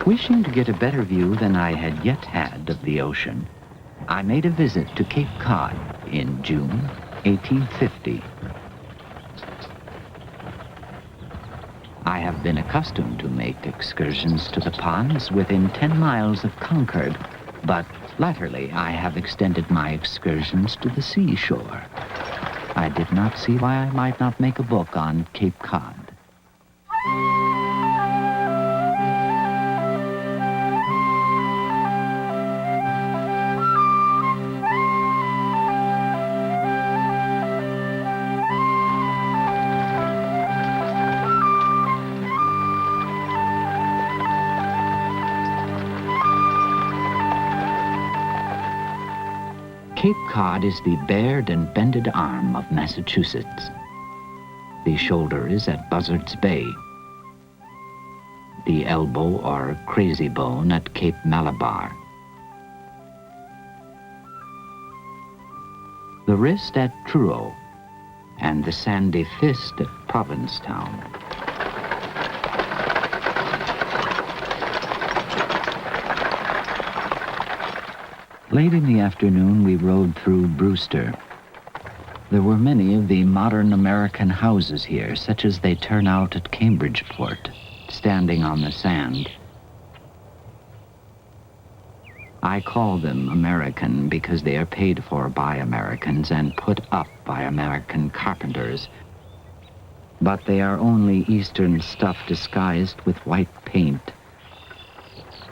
Wishing to get a better view than I had yet had of the ocean, I made a visit to Cape Cod in June 1850. I have been accustomed to make excursions to the ponds within 10 miles of Concord, but latterly I have extended my excursions to the seashore. I did not see why I might not make a book on Cape Cod. Cape Cod is the bared and bended arm of Massachusetts. The shoulder is at Buzzard's Bay, the elbow or crazy bone at Cape Malabar, the wrist at Truro, and the sandy fist at Provincetown. Late in the afternoon, we rode through Brewster. There were many of the modern American houses here, such as they turn out at Cambridgeport, standing on the sand. I call them American because they are paid for by Americans and put up by American carpenters. But they are only Eastern stuff disguised with white paint.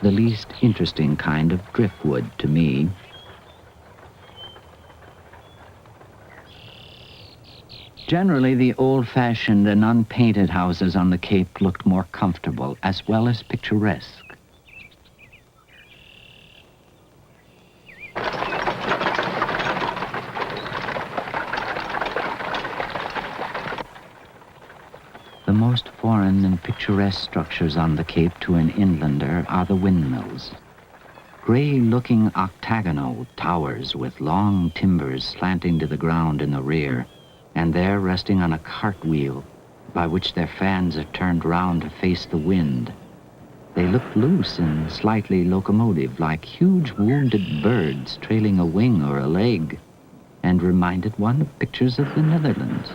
The least interesting kind of driftwood to me. Generally, the old-fashioned and unpainted houses on the Cape looked more comfortable as well as picturesque. The most foreign and picturesque structures on the Cape to an inlander are the windmills. Gray-looking octagonal towers with long timbers slanting to the ground in the rear, and there resting on a cartwheel by which their fans are turned round to face the wind. They looked loose and slightly locomotive, like huge wounded birds trailing a wing or a leg, and reminded one of pictures of the Netherlands.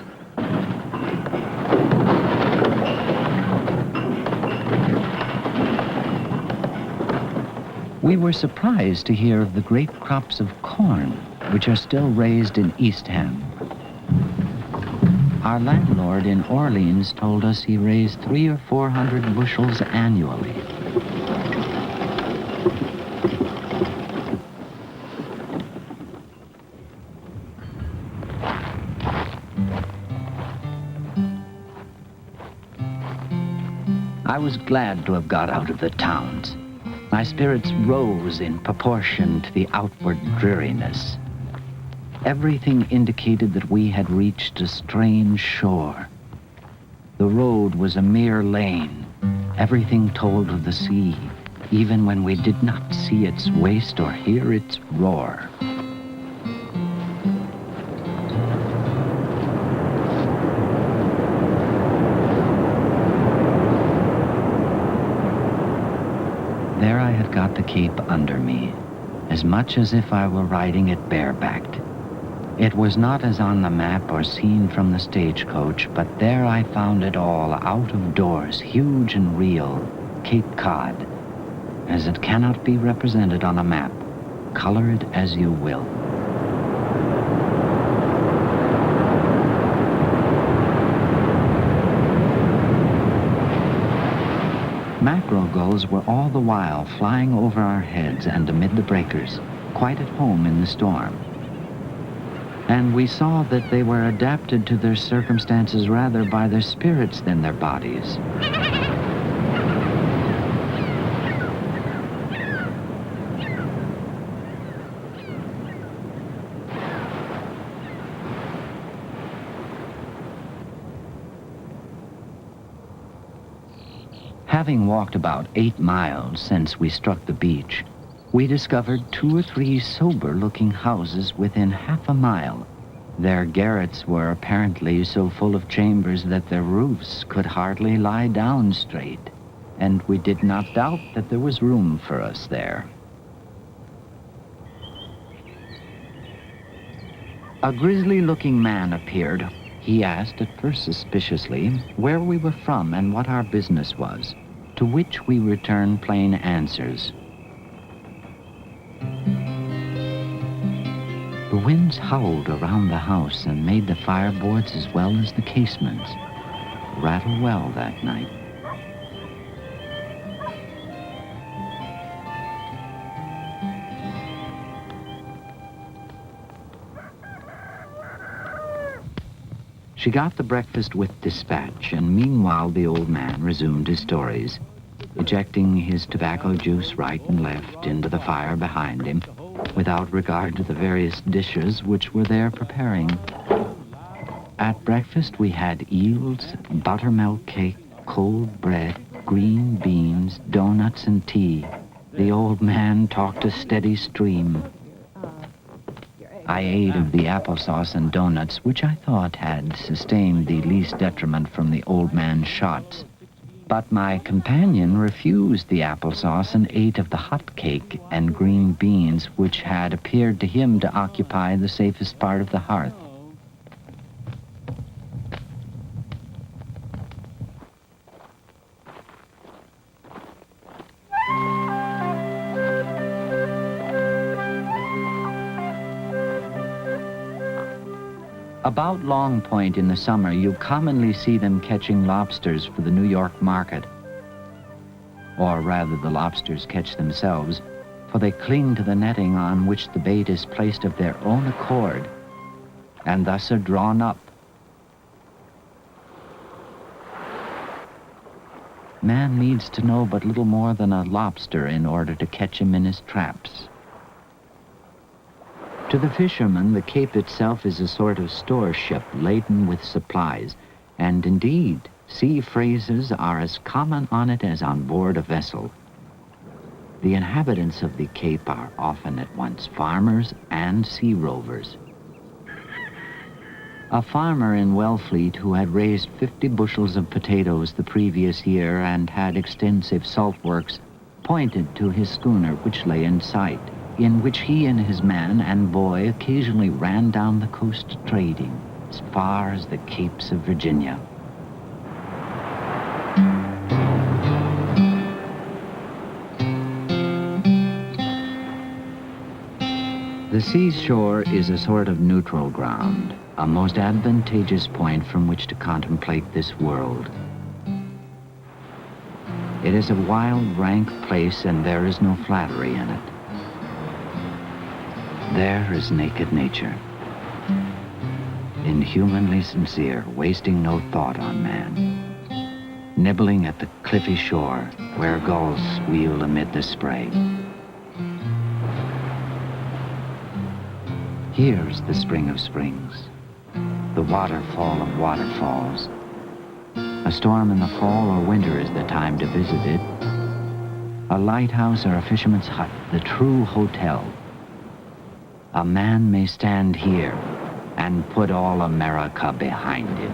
We were surprised to hear of the great crops of corn, which are still raised in Eastham. Our landlord in Orleans told us he raised 300 or 400 bushels annually. I was glad to have got out of the towns. My spirits rose in proportion to the outward dreariness. Everything indicated that we had reached a strange shore. The road was a mere lane. Everything told of the sea, even when we did not see its waste or hear its roar. There I had got the Cape under me, as much as if I were riding it barebacked. It was not as on the map or seen from the stagecoach, but there I found it all out of doors, huge and real, Cape Cod, as it cannot be represented on a map, color it as you will. Mackerel gulls were all the while flying over our heads and amid the breakers, quite at home in the storm. And we saw that they were adapted to their circumstances rather by their spirits than their bodies. Having walked about 8 miles since we struck the beach, we discovered 2 or 3 sober-looking houses within half a mile. Their garrets were apparently so full of chambers that their roofs could hardly lie down straight, and we did not doubt that there was room for us there. A grisly-looking man appeared. He asked, at first suspiciously, where we were from and what our business was, to which we returned plain answers. The winds howled around the house and made the fireboards as well as the casements rattle well that night. She got the breakfast with dispatch, and meanwhile the old man resumed his stories, ejecting his tobacco juice right and left into the fire behind him, without regard to the various dishes which were there preparing. At breakfast we had eels, buttermilk cake, cold bread, green beans, donuts, and tea. The old man talked a steady stream. I ate of the applesauce and donuts, which I thought had sustained the least detriment from the old man's shots. But my companion refused the applesauce and ate of the hot cake and green beans, which had appeared to him to occupy the safest part of the hearth. About Long Point in the summer, you commonly see them catching lobsters for the New York market. Or rather, the lobsters catch themselves, for they cling to the netting on which the bait is placed of their own accord, and thus are drawn up. Man needs to know but little more than a lobster in order to catch him in his traps. To the fisherman, the Cape itself is a sort of store ship laden with supplies, and indeed, sea phrases are as common on it as on board a vessel. The inhabitants of the Cape are often at once farmers and sea rovers. A farmer in Wellfleet who had raised 50 bushels of potatoes the previous year and had extensive salt works pointed to his schooner which lay in sight, in which he and his man and boy occasionally ran down the coast trading as far as the Capes of Virginia. The seashore is a sort of neutral ground, a most advantageous point from which to contemplate this world. It is a wild, rank place, and there is no flattery in it. There is naked nature, inhumanly sincere, wasting no thought on man, nibbling at the cliffy shore where gulls wheel amid the spray. Here's the spring of springs, the waterfall of waterfalls. A storm in the fall or winter is the time to visit it. A lighthouse or a fisherman's hut, the true hotel. A man may stand here and put all America behind him.